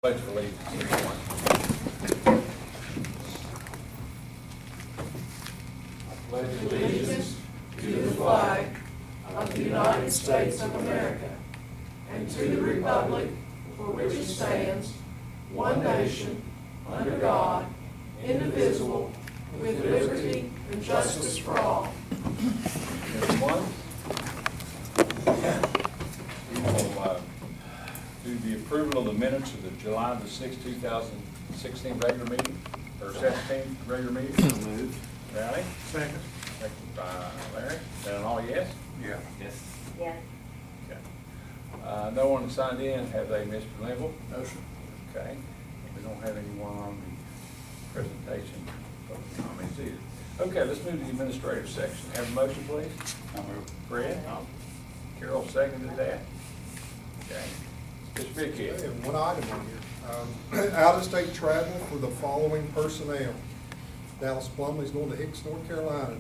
Pledge of allegiance, everyone. Pledge allegiance to the flag of the United States of America and to the republic for which it stands, one nation, under God, indivisible, with liberty and justice for all. Everyone. We will do the approval of the minutes of the July the 6th, 2016 regular meeting, or 17th regular meeting. So moved. Rowdy? Second. Second by Larry. Then an all yes? Yeah. Yes. Yeah. Okay. No one signed in, have they, Mr. Linville? No, sir. Okay. We don't have anyone on the presentation, public comments either. Okay, let's move to the administrative section. Have a motion, please? I'll move. Fred? Carol seconded that. Okay. Mr. Vicky? Okay, one item on here. Out-of-state travel for the following personnel. Dallas Plumley is going to Hicks, North Carolina,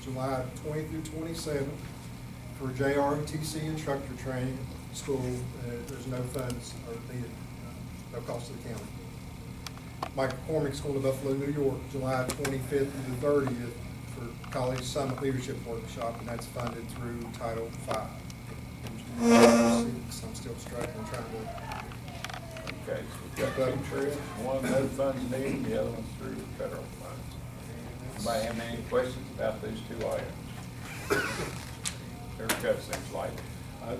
July 20 through 27 for JROTC instructor training school. There's no funds are needed, no cost to the county. Mike McCormick's going to Buffalo, New York, July 25th through the 30th for College Summit Leadership Workshop, and that's funded through Title V. I'm still struggling trying to. Okay, so we've got two trips, one no funds needed, the other one's through federal funds. Anybody have any questions about these two items? They're cut, seems like.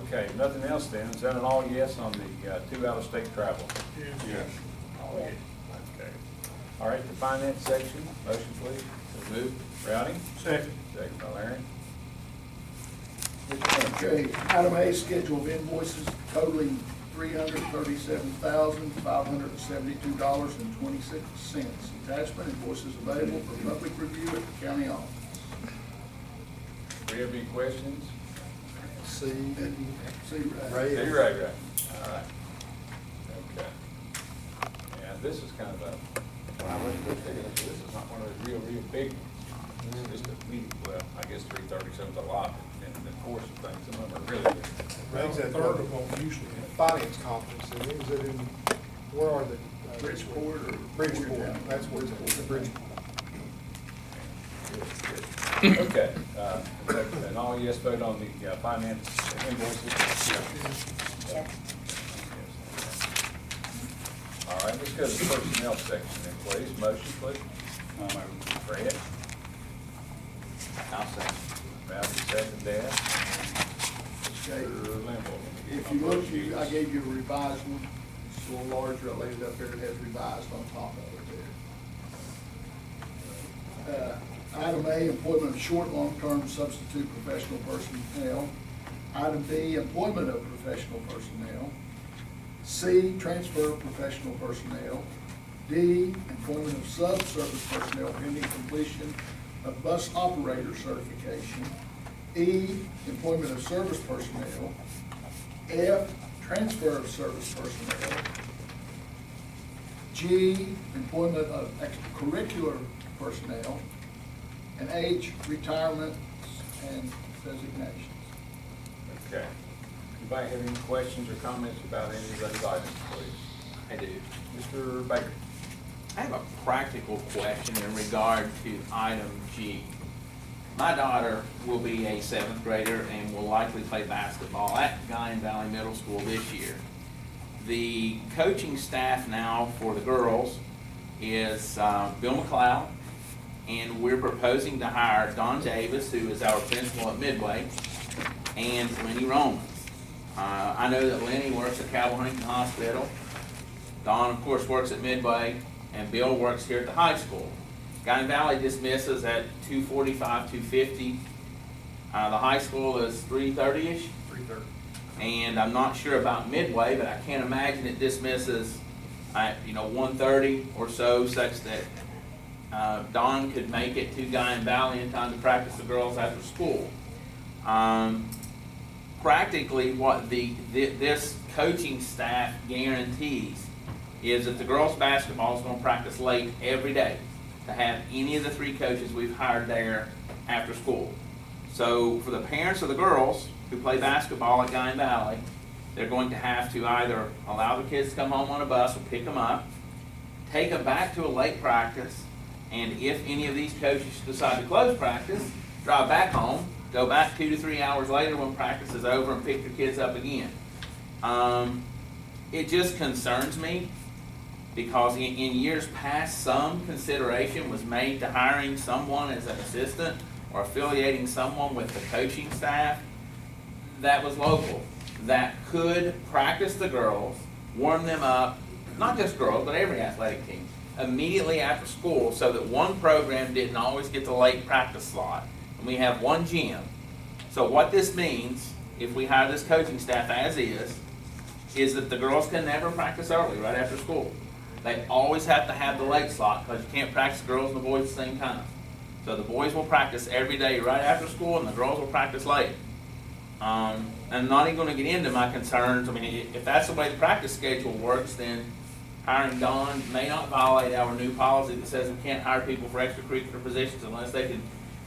Okay, nothing else then, is that an all yes on the two out-of-state travel? Yes. All yes. Okay. All right, the finance section, motion please. So moved. Rowdy? Second. Second by Larry. Okay, item A, schedule of invoices totaling $337,572.26. Attachment, invoices available for public review at the county office. Do we have any questions? See, See, Ray. You're right. All right. Okay. Yeah, this is kind of a, when I looked at this is not one of those real big ones. It's just a meeting, well, I guess 337's a lot in the course of things. Some of them are really big. Ray's at Third of them usually. finance conference, and is it in, where are they? Bridgeport or? Bridgeport, that's where it's at, the Bridgeport. Okay, and all yes vote on the finance invoices? Yeah. All right, let's go to the personnel section then, please. Motion, please. I'll move. Fred? I'll second. Ralphie, second, Dan. Okay. Mr. Linville. If you look, I gave you a revised one. It's a little larger. I laid it up there. It has revised on top of it there. Item A, employment of short, long-term substitute professional personnel. Item B, employment of professional personnel. C, transfer of professional personnel. D, employment of sub-service personnel pending completion of bus operator certification. E, employment of service personnel. F, transfer of service personnel. G, employment of extracurricular personnel. And H, retirements and resignations. Okay. Anybody have any questions or comments about any of those items, please? I do. Mr. Baker? I have a practical question in regard to item G. My daughter will be a seventh grader and will likely play basketball at Guyan Valley Middle School this year. The coaching staff now for the girls is Bill McLeod, and we're proposing to hire Don Davis, who is our principal at Midway, and Lenny Romans. I know that Lenny works at Cabell Huntington Hospital. Don, of course, works at Midway, and Bill works here at the high school. Guyan Valley dismisses at 2:45, 2:50. The high school is 3:30-ish. 3:30. And I'm not sure about Midway, but I can't imagine it dismisses at 1:30 or so, such that Don could make it to Guyan Valley in time to practice the girls after school. Practically, what this coaching staff guarantees is that the girls' basketball is going to practice late every day to have any of the three coaches we've hired there after school. So for the parents of the girls who play basketball at Guyan Valley, they're going to have to either allow the kids to come home on a bus or pick them up, take them back to a late practice, and if any of these coaches decide to close practice, drive back home, go back 2 to 3 hours later when practice is over and pick their kids up again. It just concerns me because in years past, some consideration was made to hiring someone as an assistant or affiliating someone with the coaching staff that was local, that could practice the girls, warm them up, not just girls, but every athletic team, immediately after school so that one program didn't always get the late practice slot. And we have one gym. So what this means, if we hire this coaching staff as is that the girls can never practice early right after school. They always have to have the late slot because you can't practice girls and the boys at the same time. So the boys will practice every day right after school and the girls will practice late. I'm not even going to get into my concerns. I mean, if that's the way the practice schedule works, then hiring Dawn may not violate our new policy that says we can't hire people for extracurricular positions unless they can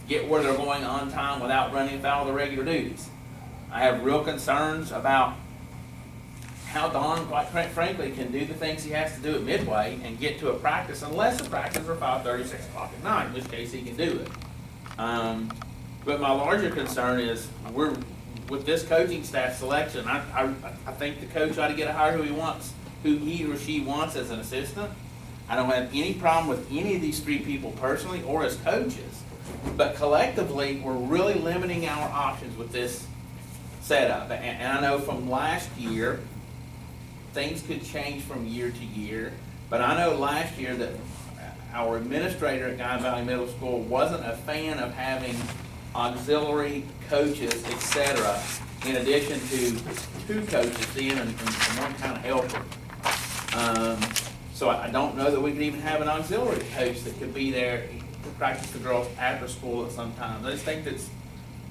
get where they're going on time without running afoul of their regular duties. I have real concerns about how Dawn, quite frankly, can do the things he has to do at Midway and get to a practice unless the practice are 5:30, 6 o'clock at night, in which case he can do it. But my larger concern is with this coaching staff selection, I think the coach ought to get to hire who he or she wants as an assistant. I don't have any problem with any of these three people personally or as coaches, but collectively, we're really limiting our options with this setup. And I know from last year, things could change from year to year, but I know last year that our administrator at Guyan Valley Middle School wasn't a fan of having auxiliary coaches, etc., in addition to 2 coaches in and one kind of helper. So I don't know that we could even have an auxiliary coach that could be there to practice the girls after school at some time. I just think that's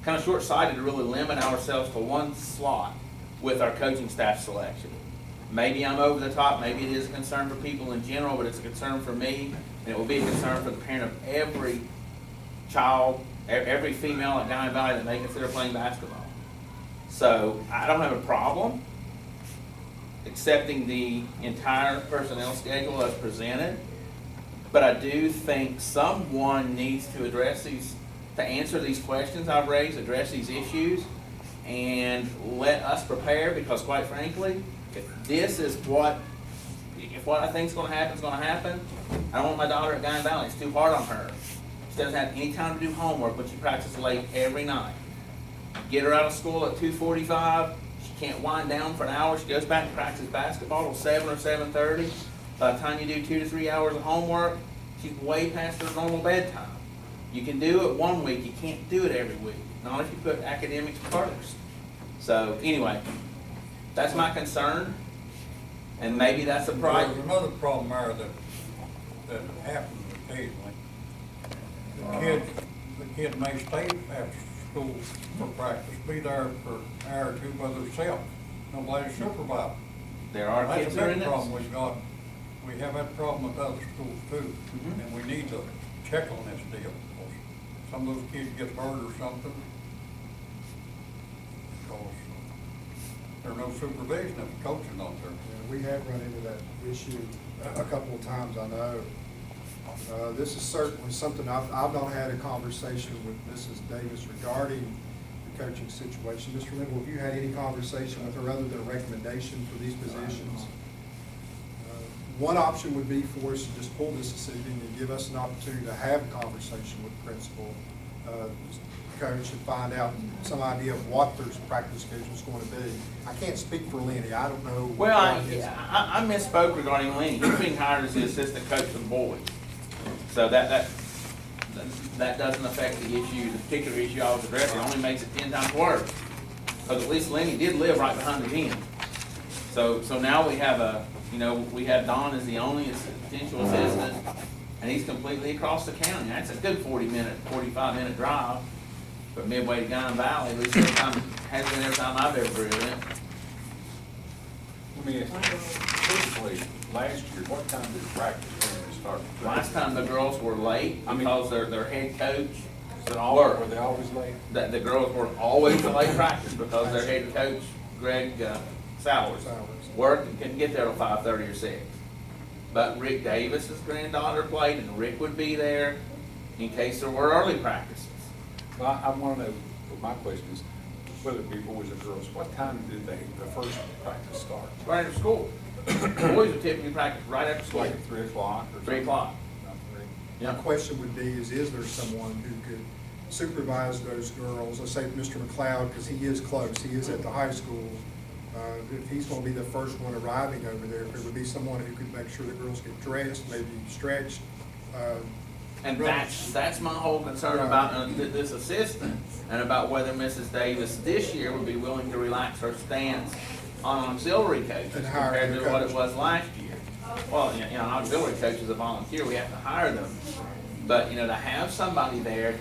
kind of short-sighted to really limit ourselves to one slot with our coaching staff selection. Maybe I'm over the top, maybe it is a concern for people in general, but it's a concern for me, and it will be a concern for the parent of every child, every female at Guyan Valley that may consider playing basketball. So I don't have a problem accepting the entire personnel schedule as presented, but I do think someone needs to to answer these questions I've raised, address these issues, and let us prepare, because quite frankly, if what I think is going to happen is going to happen, I don't want my daughter at Guyan Valley. It's too hard on her. She doesn't have any time to do homework, but she practices late every night. Get her out of school at 2:45. She can't wind down for an hour. She goes back and practices basketball till 7 or 7:30. By the time you do 2 to 3 hours of homework, she's way past her normal bedtime. You can do it one week. You can't do it every week. Not if you put academics first. So anyway, that's my concern, and maybe that's a problem. There's another problem there that happens occasionally. The kid may stay after school for practice, be there for an hour or two by themselves, nobody to supervise. There are kids that are in That's a big problem this. we've got. We have that problem with other schools too, and we need to check on this deal. Some of those kids get hurt or something, because there's no supervision if the coach is not there. Yeah, we have run into that issue a couple of times, I know. This is certainly something I've not had a conversation with Mrs. Davis regarding the coaching situation. Mr. Linville, have you had any conversation with her other than a recommendation for these positions? One option would be for us to just pull this decision and give us an opportunity to have a conversation with the principal, coach, and find out some idea of what their practice schedule is going to be. I can't speak for Lenny. I don't know. Well, what his- I misspoke regarding Lenny. He's being hired as the assistant coach for the boys. So that doesn't affect the issue, the particular issue I was addressing. It only makes it 10 times worse. Because at least Lenny did live right behind the gym. So now we have we have Don as the only potential assistant, and he's completely across the county. That's a good 45-minute drive from Midway to Guyan Valley. At least every time, has been every time I've ever driven it. Let me ask you, typically, last year, what time did practice when they started? Last time the girls were late because their head coach Were they always late? the girls were always late practice because their head coach, Greg salaries. Salaries. Worked and couldn't get there till 5:30 or 6. But Rick Davis's granddaughter played, and Rick would be there in case there were early practices. Well, I want to know, my question is, whether it be boys or girls, what time do the first practice start? Right after school. Boys would typically practice right after school. Like at 3 o'clock or something? 3 o'clock. Not 3. My question would be, is there someone who could supervise those girls? Let's say Mr. McLeod, because he is close, he is at the high school. If he's gonna be the first one arriving over there, if there would be someone who could make sure the girls get dressed, maybe stretched. And run- that's my whole concern about this assistant, and about whether Mrs. Davis this year would be willing to relax her stance on auxiliary coaches And hire compared new to what it coaches. was last year. Well, you know, an auxiliary coach is a volunteer, we have to hire them. But, you know, to have somebody there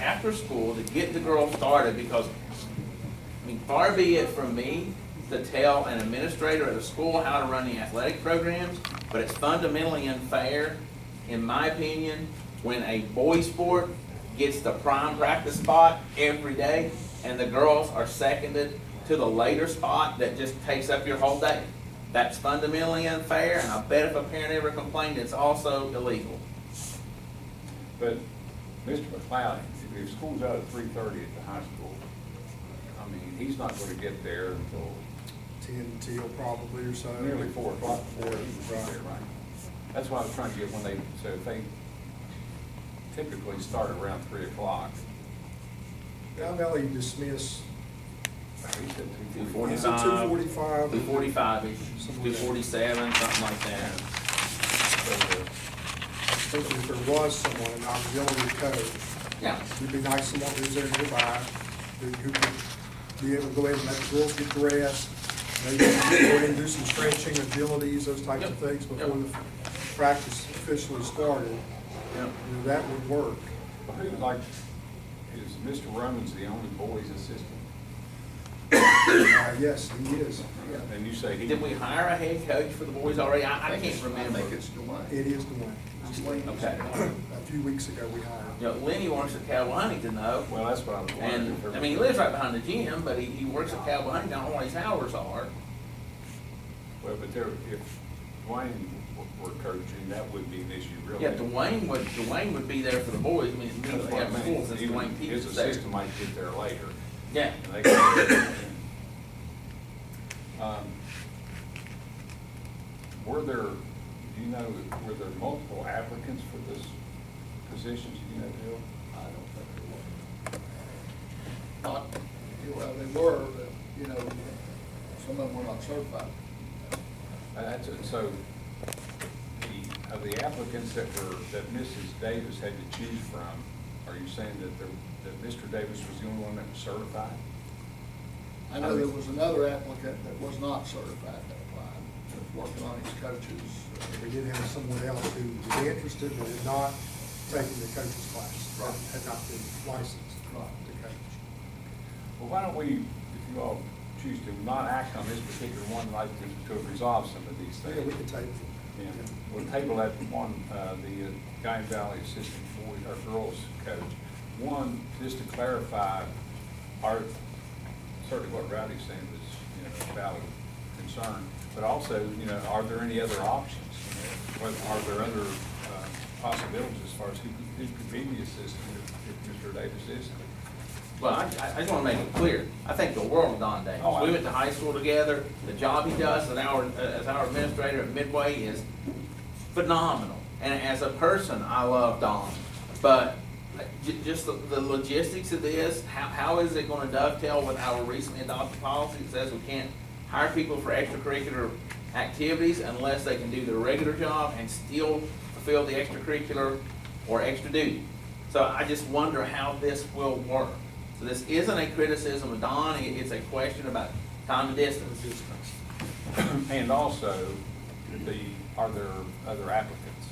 after school to get the girls started, because, I mean, far be it from me to tell an administrator at a school how to run the athletic programs, but it's fundamentally unfair, in my opinion, when a boys sport gets the prime practice spot every day, and the girls are seconded to the later spot that just takes up your whole day. That's fundamentally unfair, and I bet if a parent ever complained, it's also illegal. But Mr. McLeod, if school's out at 3:30 at the high school, I mean, he's not going to get there until 10 till probably or so. nearly 4 o'clock before he was there, right? That's why I was trying to get when they, so if they typically start around 3 o'clock. Down Valley dismiss, He said 2:45. is it 2:45? 2:45-ish, 2:47, something like that. So if there was someone, an auxiliary coach, Yeah, it'd be nice, someone who's there nearby, who could be able to go ahead and let the girls get dressed, maybe go ahead and do some stretching, agilities, those types of Yep. things before Yep. the practice officially started. yeah. You know, that would work. Well, who, like, is Mr. Romans the only boys assistant? Yes, he is. And you say he. Did we hire a head coach for the boys already? I can't remember. I think it's Dwayne. It is Dwayne. Okay. A few weeks ago, we hired You know, Lenny works at Cowboy Huntington though, Well, that's what I was wondering. and, if there I mean, he was- lives right behind the gym, but he works at Cowboy Huntington, I don't know what his hours are. Well, but there, if Dwayne were coaching, that wouldn't be an issue, really. Yeah, Dwayne would be there for the boys, I mean, That's usually what I have mean. school since Even Dwayne his teaches there. assistant might get there later. Yeah, And they can- Were there, do you know, were there multiple applicants for this position, do you know, Bill? I don't think they were. Not, well, they were, but, you know, some of them were not certified. That's it, so, of the applicants that Mrs. Davis had to choose from, are you saying that Mr. Davis was the only one that was certified? I know there was another applicant that was not certified that applied, that was working on his coaches. We did have someone else who was interested but had not taken the coach's class, Right. had not been licensed Right. to coach. Well, why don't we, if you all choose to not act on this particular one, like to resolve some of these Yeah, we things? can table it. Yeah, we'll table that one, the Guyan Valley Assistant Boys, or Girls Coach. One, just to clarify, certainly what Rowdy's saying was, you know, a valid concern, but also, you know, are there any other options? You know, are there other possibilities as far as who could be the assistant if Mr. Davis is? well, I just wanna make it clear, I think the world of Don Davis. Oh, I- We went to high school together, the job he does as our administrator at Midway is phenomenal. And as a person, I love Don, but just the logistics of this, how is it gonna dovetail with our recently adopted policy that says we can't hire people for extracurricular activities unless they can do their regular job and still fulfill the extracurricular or extra duty? So I just wonder how this will work. So this isn't a criticism of Don, it's a question about time and distance. And also, are there other applicants?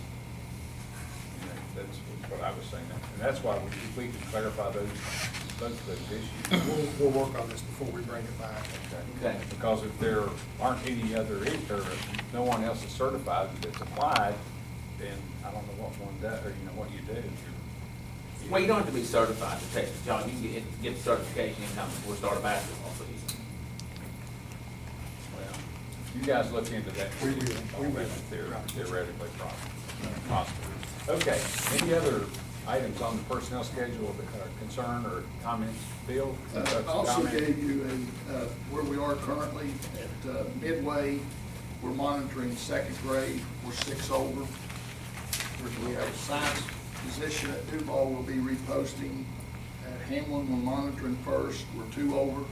You know, that's what I was saying, and that's why if we could clarify both of those issues. We'll work on this before we bring it back. Okay. Because if there aren't any other, or if no one else is certified that's applied, then I don't know what one does, or you know, what you do. Well, you don't have to be certified to take the job, you can get the certification anytime before start a basketball season. Well, You guys look into that. We will. We will. Theoretically possible. Okay, any other items on the personnel schedule that are concern or comments? Bill? I also gave you where we are currently at Midway. We're monitoring second grade, we're 6 over. We have a science position at Duval we'll be reposting. At Hamlin, we're monitoring first, we're 2 over.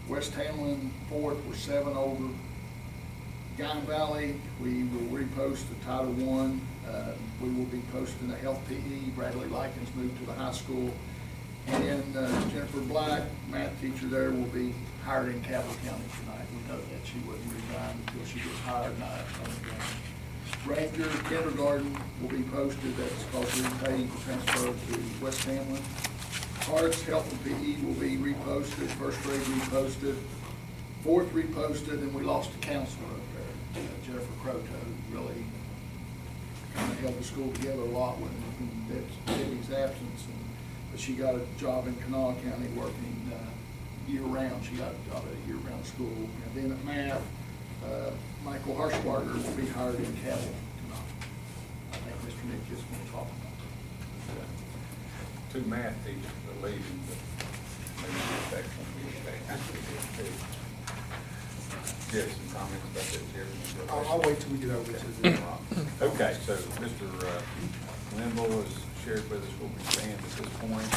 West Hamlin, 4th, we're 7 over. Guy Valley, we will repost the Title I. We will be posting a health PE. Bradley Likens moved to the high school. And Jennifer Black, math teacher there, will be hired in Cabell County tonight. We know that she wouldn't resign until she gets hired. Ranger kindergarten will be posted. That's supposed to be paid to transfer to West Hamlin. Arts, health and PE will be reposted. First grade reposted. 4th reposted, and we lost a counselor up there, Jennifer Croto, who really kind of held the school together a lot when Debbie's absence. But she got a job in Kanawha County working year-round. She got a job at a year-round school. And then at math, Michael Harshbarger will be hired in Cabell tonight. I think Mr. Nick just want to talk about that. 2 math teachers are leaving, but maybe that's going to be do you have some comments about that, Jerry? I'll wait till we get over to the. Okay, so Mr. Linville has shared with us what we stand at this point.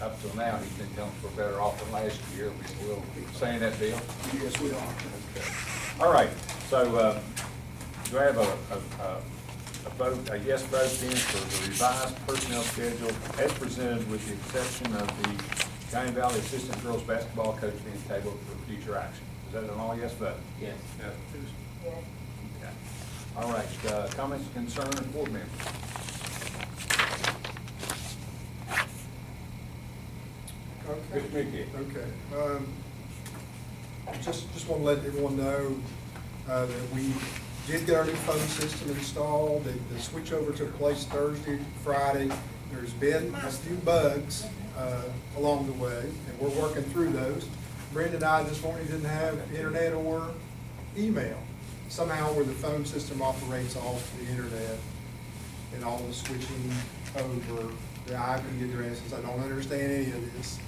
Up till now, he's been telling us we're better off than last year. We'll saying that, Bill? Yes, we are. Okay. All right, so do I have a vote, a yes vote then for the revised personnel schedule as presented with the exception of the Guyan Valley Assistant Girls Basketball Coach being tabled for future action? Is that an all yes vote? Yes. Yes. Yes. Okay. All right, comments, concerns, board members? Okay. Mr. Mickey? Okay. Just want to let everyone know that we did get our new phone system installed. The switch over took place Thursday, Friday. There's been a few bugs along the way, and we're working through those. Brenda and I this morning didn't have internet or email. Somehow where the phone system operates off the internet and all the switching over the IP addresses, I don't understand any of this,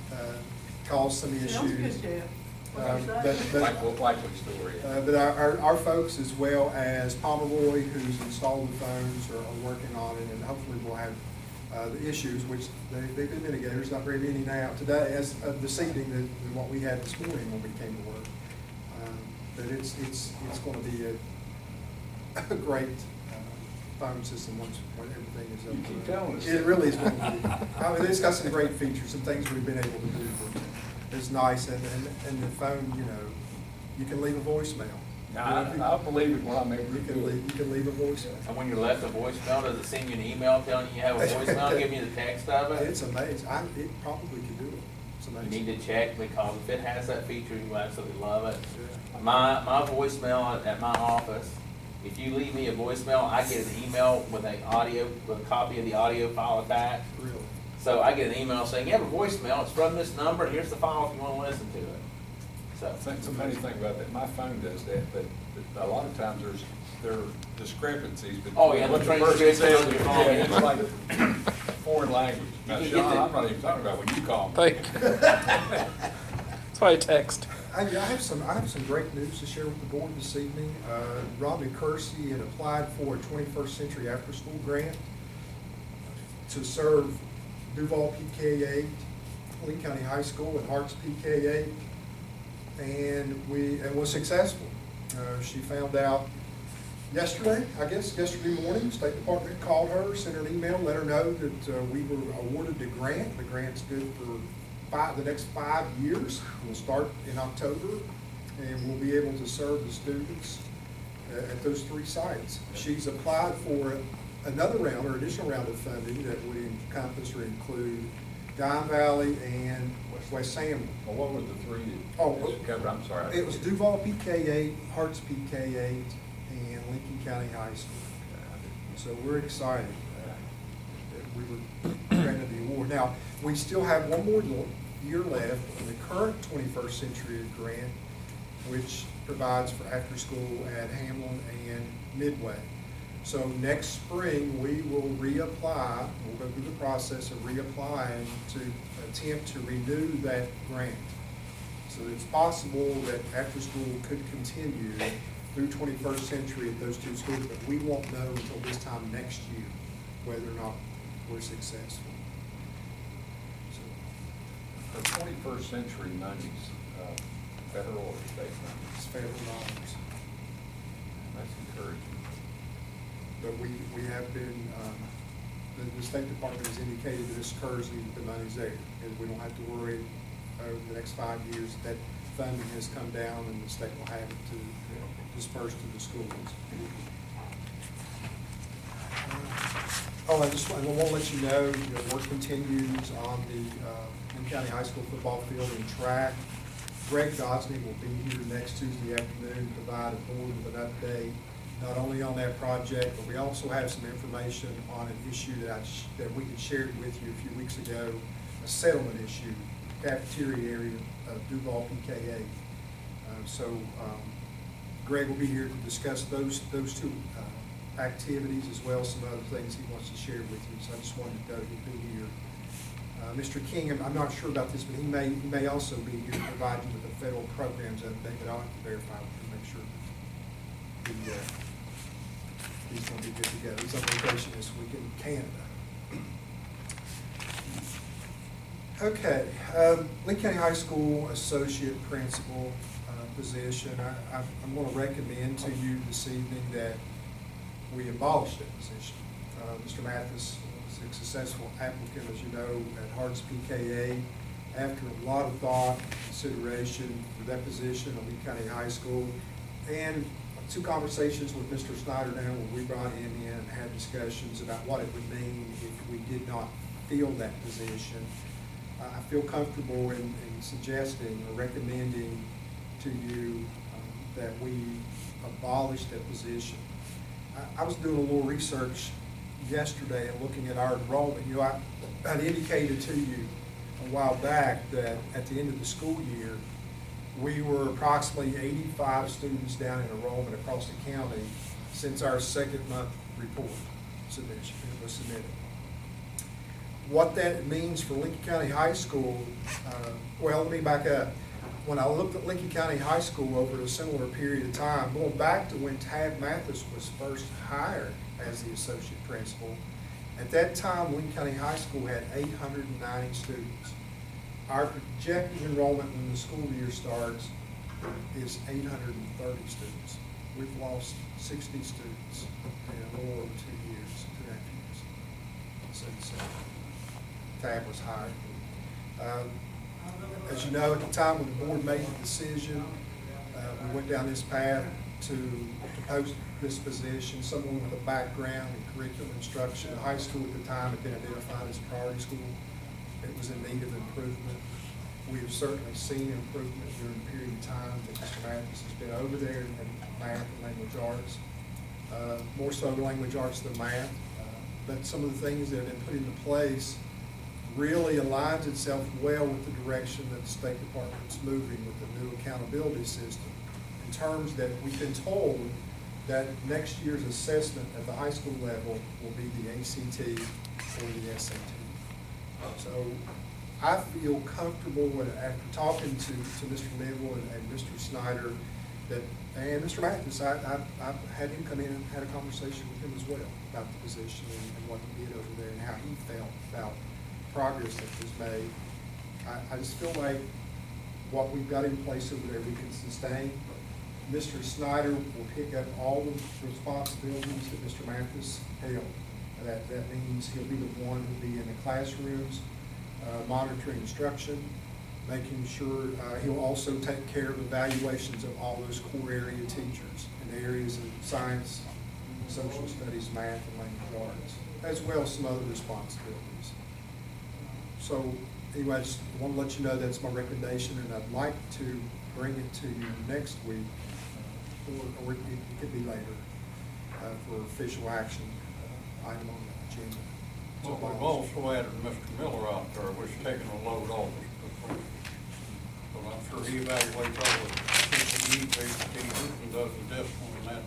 caused some issues. Sounds good, Jeff. Likely story. But our folks, as well as Pomeroy, who's installed the phones, are working on it, and hopefully we'll have the issues, which they've been mitigated. There's not very many now today, as of this evening, than what we had this morning when we came to work. But it's going to be a great phone system once everything is up. You keep telling us. It really is going to be. I mean, it's got some great features, some things we've been able to do. It's nice, and the phone, you can leave a voicemail. I'll believe it when I'm able to do it. You can leave a voicemail. And when you left a voicemail, does it send you an email telling you have a voicemail, give you the text of it? It's amazing. It probably could do it. It's You amazing. need to check, because if it has that feature, you absolutely love it. Yeah. My voicemail at my office, if you leave me a voicemail, I get an email with a copy of the audio file attached. Really. So I get an email saying, you have a voicemail, it's from this number, and here's the file if you want to listen to it. So, It's a funny thing about that. My phone does that, but a lot of times there are discrepancies between Oh, yeah, the what the person transcription says. on your phone. Yeah, it's like foreign language. Now, You can Sean, get the- I'm not even talking about when you call me. Thank you. That's why I text. I have some great news to share with the board this evening. Rodney Kersey had applied for a 21st Century After School Grant to serve Duval PK8, Lee County High School, and Harts PK8, and was successful. She found out yesterday morning. State Department called her, sent her an email, let her know that we were awarded the grant. The grant's good for the next 5 years. We'll start in October, and we'll be able to serve the students at those 3 sites. She's applied for another round or additional round of funding that would encompass or include Guyan Valley and West Hamlin. Well, what were the 3 Oh, that was covered? I'm sorry. It was Duval PK8, Harts PK8, and Lincoln County High School. So we're excited that we were granted the award. Now, we still have one more year left in the current 21st Century Grant. which provides for after-school at Hamlin and Midway. So next spring, we will reapply, we'll go through the process of reapplying to attempt to renew that grant. So it's possible that after-school could continue through 21st Century at those two schools, but we won't know until this time next year whether or not we're successful. So, For 21st Century monies, federal or state money, it's federal dollars. that's encouraging. But we have been, the State Department has indicated that this occurs even the money's there. And we don't have to worry over the next 5 years that funding has come down and the state will have it to disperse to the schools. I want to let you know, work continues on the Lincoln County High School football field and track. Greg Gosney will be here next Tuesday afternoon to provide a board with an update, not only on that project, but we also have some information on an issue that we had shared with you a few weeks ago, a settlement issue, cafeteria area of Duval PKA. Greg will be here to discuss those two activities as well as some other things he wants to share with you. So I just wanted to know he'd be here. Mr. King, I'm not sure about this, but he may also be here to provide you with the federal programs update, but I'll have to verify with him, make sure he's going to be good to go. He's on vacation this week in Canada. Okay, Lincoln County High School Associate Principal position. I'm going to recommend to you this evening that we abolish that position. Mr. Mathis was a successful applicant, as you know, at Harts PKA. After a lot of thought and consideration for that position at Lee County High School, and two conversations with Mr. Snyder now where we brought him in and had discussions about what it would mean if we did not fill that position. I feel comfortable in suggesting or recommending to you that we abolish that position. I was doing a little research yesterday and looking at our enrollment. I'd indicated to you a while back that at the end of the school year, we were approximately 85 students down in enrollment across the county since our second month report submission was submitted. What that means for Lincoln County High School, well, let me back up. When I looked at Lincoln County High School over a similar period of time, going back to when Tab Mathis was first hired as the associate principal, at that time, Lincoln County High School had 890 students. Our projected enrollment when the school year starts is 830 students. We've lost 60 students in a little over 2 years, 2.5 years. Since Tab was hired. As you know, at the time when the board made the decision, we went down this path to post this position, someone with a background in curriculum instruction. The high school at the time had been identified as a priority school. It was in need of improvement. We have certainly seen improvement during the period of time that Mr. Mathis has been over there in math and language arts, more so language arts than math. But some of the things that have been put into place really aligns itself well with the direction that the State Department's moving with the new accountability system. In terms that we've been told that next year's assessment at the high school level will be the ACT or the SAT. So I feel comfortable with, after talking to Mr. Neville and Mr. Snyder, and Mr. Mathis, I had him come in and had a conversation with him as well about the position and what he did over there and how he felt about progress that was made. I just feel like what we've got in place over there we can sustain. Mr. Snyder will pick up all the responsibilities that Mr. Mathis held. That means he'll be the one who'll be in the classrooms, monitoring instruction, making sure he'll also take care of evaluations of all those core area teachers in the areas of science, social studies, math, and language arts, as well as some other responsibilities. So anyway, I just want to let you know that's my recommendation, and I'd like to bring it to you next week, or it could be later, for official action item on the agenda. Well, we've also added Mr. Miller out there, which is taking a load off us. But I'm sure he evaluates all the teachers and does the discipline and that.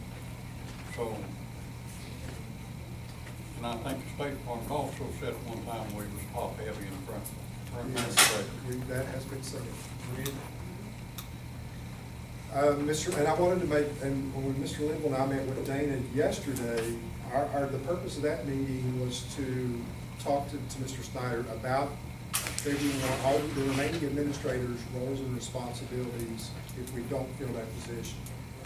So, and I think the State Department also said at one time we was top heavy in front. That has been said. And I wanted to make, and when Mr. Linville and I met with Dana yesterday, the purpose of that meeting was to talk to Mr. Snyder about figuring out all the remaining administrators' roles and responsibilities if we don't fill that position.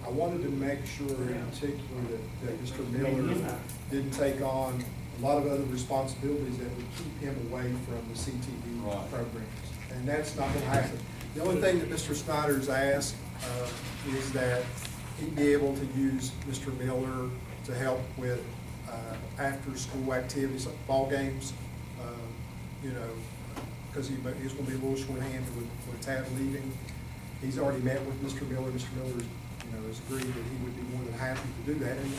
I wanted to make sure in particular that Mr. Miller didn't take on a lot of other responsibilities that would keep him away from the CTE programs. And that's not going to happen. The only thing that Mr. Snyder's asked is that he be able to use Mr. Miller to help with after-school activities, ball games, because he's going to be a little short-handed with Tab leaving. He's already met with Mr. Miller. Mr. Miller has agreed that he would be more than happy to do that. And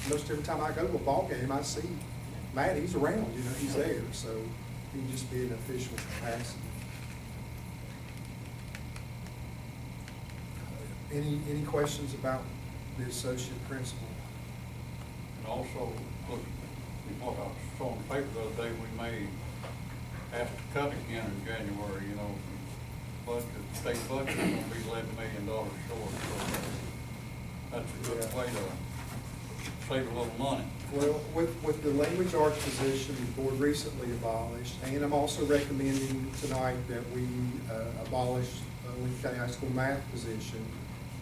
most every time I go to a ball game, I see Matt, he's around, he's there. So he can just be an official capacity. Any questions about the associate principal? And also, look, what I saw in the paper the other day, we may have to cut again in January, budget, state budget is gonna be $11 million short, so that's a good way to save a little money. Well, with the language arts position, the board recently abolished, and I'm also recommending tonight that we abolish Lincoln County High School math position.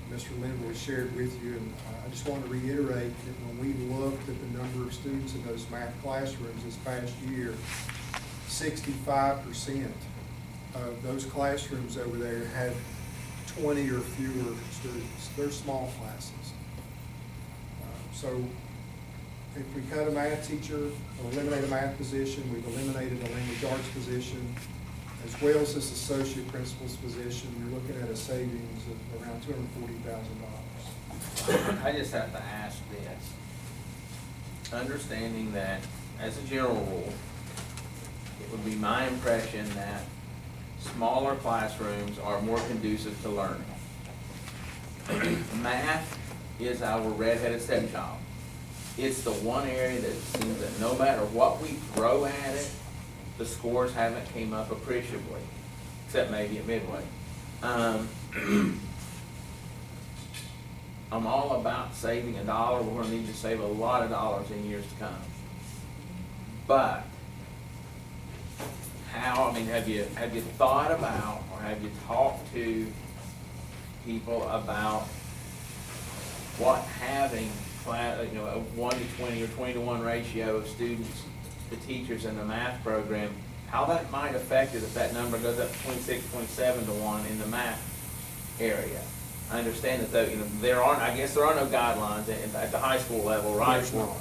Mr. Linville has shared with you, and I just want to reiterate that when we looked at the number of students in those math classrooms this past year, 65% of those classrooms over there had 20 or fewer students. They're small classes. So if we cut a math teacher, or eliminate a math position, we've eliminated a language arts position, as well as this associate principal's position, you're looking at a savings of around $240,000. I just have to ask this, understanding that as a general rule, it would be my impression that smaller classrooms are more conducive to learning. Math is our redheaded stepchild. It's the one area that seems that no matter what we throw at it, the scores haven't came up appreciably, except maybe at Midway. I'm all about saving $1. We're gonna need to save a lot of dollars in years to come. But have you thought about, or have you talked to people about what having a 1 to 20 or 20 to 1 ratio of students to teachers in the math program, how that might affect it if that number goes up to 26.7 to 1 in the math area? I understand that there are no guidelines at the high school level, right? There's not.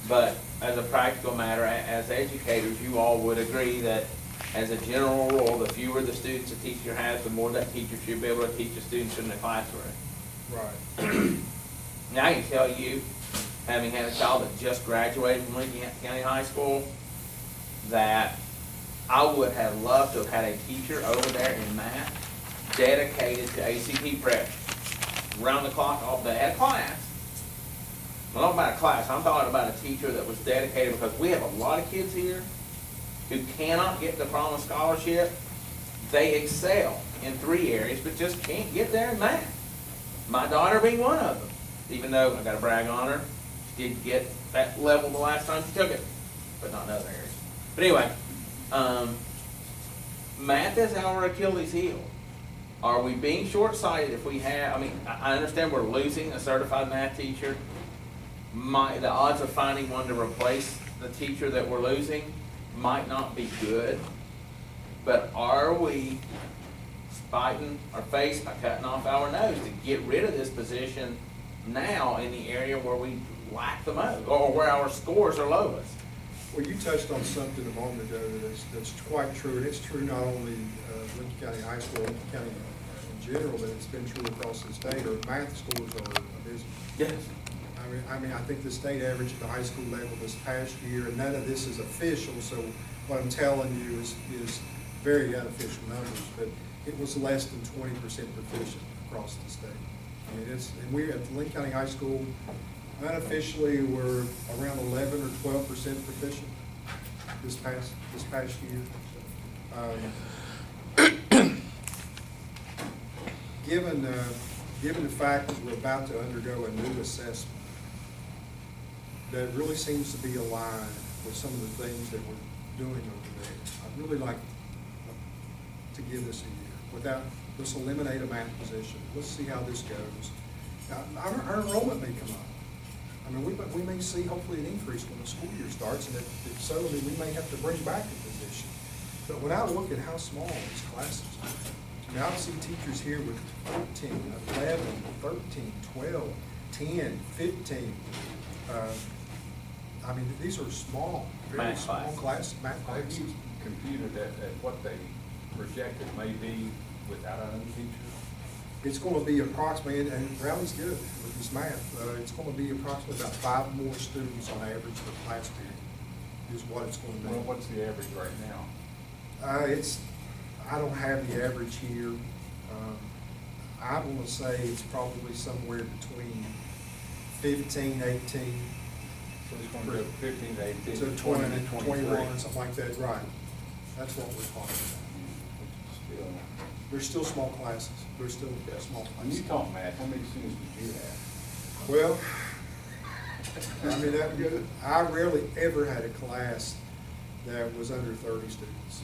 But as a practical matter, as educators, you all would agree that as a general rule, the fewer the students a teacher has, the more that teacher should be able to teach the students in the classroom. Right. Now I can tell you, having had a child that just graduated from Lincoln County High School, that I would have loved to have had a teacher over there in math dedicated to ACT prep, round the clock all day at class. I'm not about a class, I'm talking about a teacher that was dedicated, because we have a lot of kids here who cannot get the promised scholarship. They excel in 3 areas, but just can't get there in math. My daughter being one of them. Even though I got to brag on her, she did get that level the last time she took it, but not in other areas. But anyway, math is our Achilles heel. Are we being short-sighted if we have, I understand we're losing a certified math teacher. The odds of finding one to replace the teacher that we're losing might not be good, but are we spiting our face by cutting off our nose to get rid of this position now in the area where we lack the most, or where our scores are lowest? Well, you touched on something a moment ago that's quite true, and it's true not only Lincoln County High School, Lincoln County in general, but it's been true across the state. Our math scores are abysmal. Yes. I think the state average at the high school level this past year, and none of this is official, so what I'm telling you is very unofficial numbers, but it was less than 20% proficient across the state. I mean, and we at Lincoln County High School, unofficially, we're around 11 or 12% proficient this past year. Given the fact that we're about to undergo a new assessment that really seems to be aligned with some of the things that we're doing over there, I'd really like to give this a year. Let's eliminate a math position. Let's see how this goes. Now, our enrollment may come up. I mean, we may see hopefully an increase when the school year starts, and if so, I mean, we may have to bring back a position. But when I look at how small these classes are, I mean, I see teachers here with 14, 11, 13, 12, 10, 15. I mean, these are small, very Math small classes. classes, math Have classes. you computed at what they projected may be without another teacher? It's gonna be approximately, and Rowley's good with his math, it's gonna be approximately about 5 more students on average per class period, is what it's gonna Well, be. what's the average right now? I don't have the average here. I wanna say it's probably somewhere between 15, 18, So it's going to go 15 to 18. to 20 20, to 21, something like that, right? That's what we're talking about. Still. They're still small classes, they're still small When you classes. taught math, how many students did you have? Well, I mean, I rarely ever had a class that was under 30 students.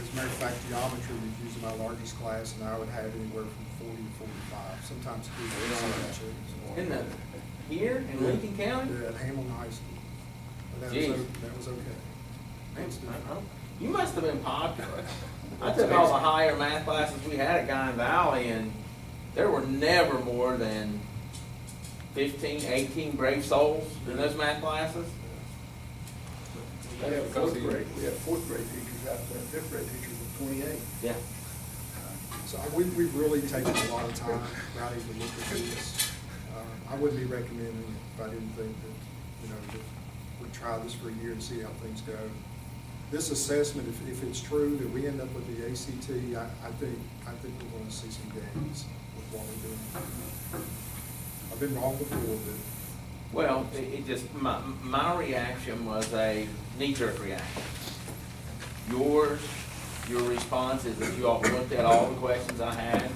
As a matter of fact, geometry was usually my largest class, and I would have anywhere from 40 to 45, sometimes 50. In the, here in Lincoln County? Yeah, at Hamilton High School. And Jeez. that was okay. Man, you must have been popular. I took all the higher math classes we had at Guyan Valley, and there were never more than 15, 18 brave souls in those math classes. We have fourth grade teachers out there, fifth grade teachers with 28. Yeah. So we've really taken a lot of time, Rowdy, to look at this. I wouldn't be recommending it if I didn't think that we'd try this for a year and see how things go. This assessment, if it's true that we end up with the ACT, I think we're gonna see some gains with what we're doing. I've been wrong before, but Well, it just, my reaction was a knee-jerk reaction. Your response is that you all looked at all the questions I had,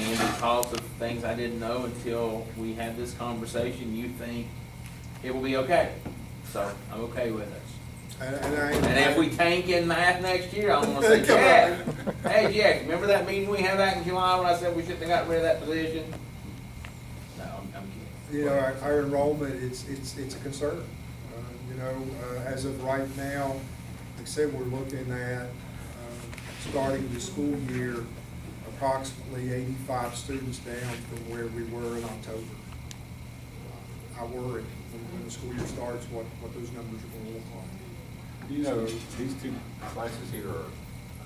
and because of things I didn't know until we had this conversation, you think it will be okay. So I'm okay with it. And if we tank in math next year, I'm gonna say, Jack, hey, Jack, remember that meeting we had back in July when I said we shouldn't have got rid of that position? No, I'm kidding. you know, our enrollment, it's a concern. As of right now, like I said, we're looking at, starting the school year, approximately 85 students down from where we were in October. I worry when the school year starts, what those numbers are gonna look like. You know, these two classes here are,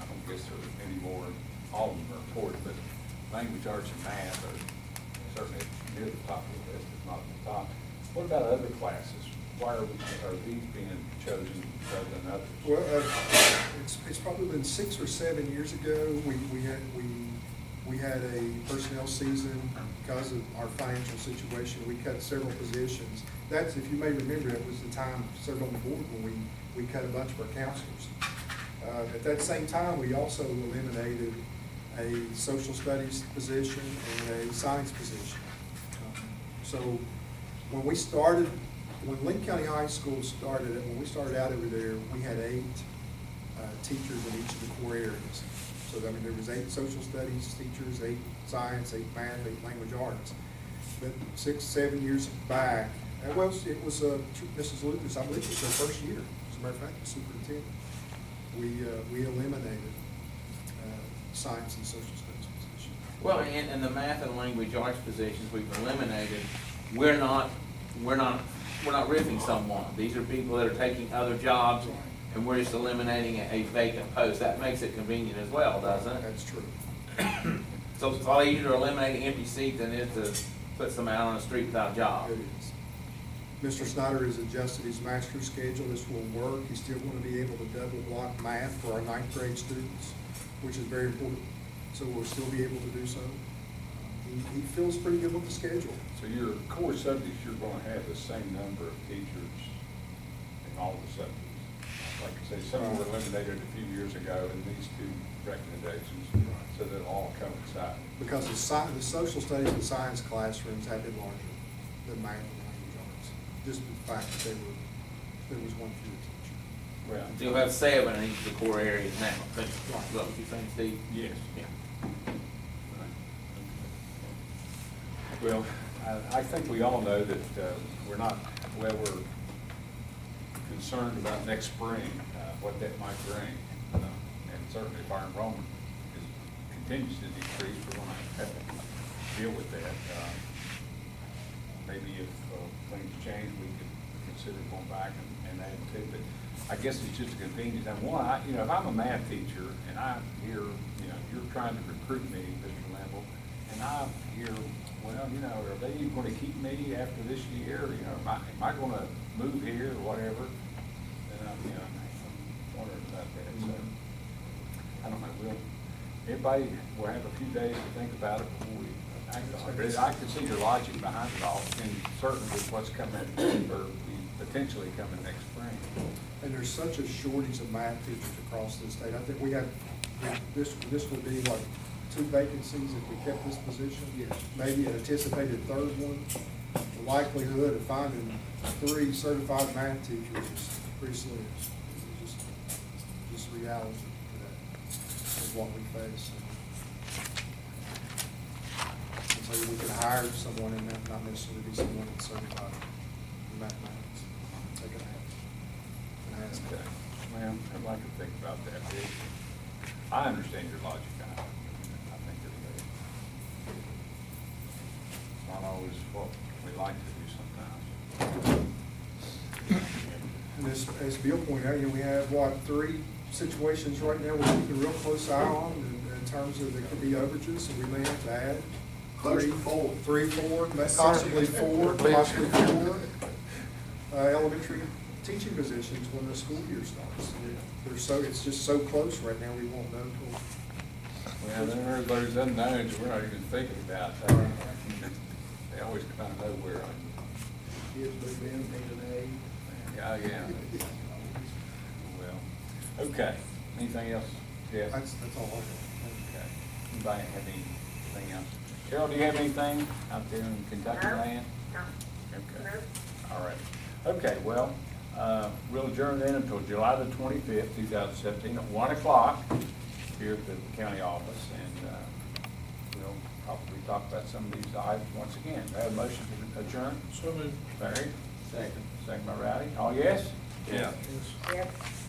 I don't guess there are any more, all of them are important, but language arts and math are certainly near the top of the list, if not the top. What about other classes? Why are these being chosen rather than others? Well, it's probably been 6 or 7 years ago, we had a personnel season because of our financial situation. We cut several positions. That's, if you may remember, it was the time I served on the board when we cut a bunch of our counselors. At that same time, we also eliminated a social studies position and a science position. So when Lincoln County High School started, when we started out over there, we had 8 teachers in each of the core areas. So, I mean, there was 8 social studies teachers, 8 science, 8 math, 8 language arts. But 6, 7 years back, it was Mrs. Lucas, I believe it was her first year, as a matter of fact, the superintendent. We eliminated science and social studies positions. Well, and the math and language arts positions we've eliminated, we're not riffing someone. These are people that are taking other jobs, and we're just eliminating a vacant post. That makes it convenient as well, doesn't it? That's true. So it's a lot easier to eliminate an empty seat than it is to put somebody out on the street without a job. It is. Mr. Snyder has adjusted his master's schedule. This will work. He's still going to be able to double block math for our 9th grade students, which is very important. So we'll still be able to do so. he feels pretty good with the schedule. So your core subjects, you're gonna have the same number of teachers in all the subjects. Like I say, some were eliminated a few years ago in these two recommendations, so they'll all coincide. Because the social studies and science classrooms have been larger than math and language arts. Just the fact that there was one fewer teacher. Well, You'll have 7 in each of the core areas now, I think. Is that what you think, Steve? yes. Yeah. Well, I think we all know that we're concerned about next spring, what that might bring. And certainly if our enrollment continues to decrease, we're gonna have to deal with that. Maybe if things change, we could consider going back and adding to it. But I guess it's just a convenience. And one, if I'm a math teacher and I hear, you're trying to recruit me, Mr. Lamble, and I hear, well, are they going to keep me after this year? Am I going to move here or whatever? And I'm wondering about that. So, I don't know. Everybody will have a few days to think about it before we act on it. I can see your logic behind it all, and certainly with what's coming, or potentially coming next spring. And there's such a shortage of math teachers across the state. I think we have, this would be like 2 vacancies if we kept this position. Yes. Maybe an anticipated third one. The likelihood of finding 3 certified math teachers is pretty slim. It's just reality today is what we face. And so we could hire someone and not necessarily be someone that's certified in mathematics. They could have. Okay. Well, I'd like to think about that. I understand your logic. I think it's not always what we like to do sometimes. And as Bill pointed out, we have, 3 situations right now we're keeping a real close eye on in terms of there could be overages, so we may have to add Close to 4. 3, 4, possibly 4, possibly 4 elementary teaching positions when the school year starts. It's just so close right now, we won't know till. Well, there are those unknowns we're not even thinking about. They always kind of know where. Kids move in, need an Yeah. Well, okay. Anything else, Jeff? That's all. Okay. Anybody have anything else? Carol, do you have anything out there in Kentucky land? No. Okay. All right. Okay, well, we'll adjourn then until July the 25th, 2017, at 1 o'clock here at the county office. And we'll probably talk about some of these items once again. Do I have a motion to adjourn? So moved. Barry? Second. Second by Rowdy. All yes? Yeah. Yes.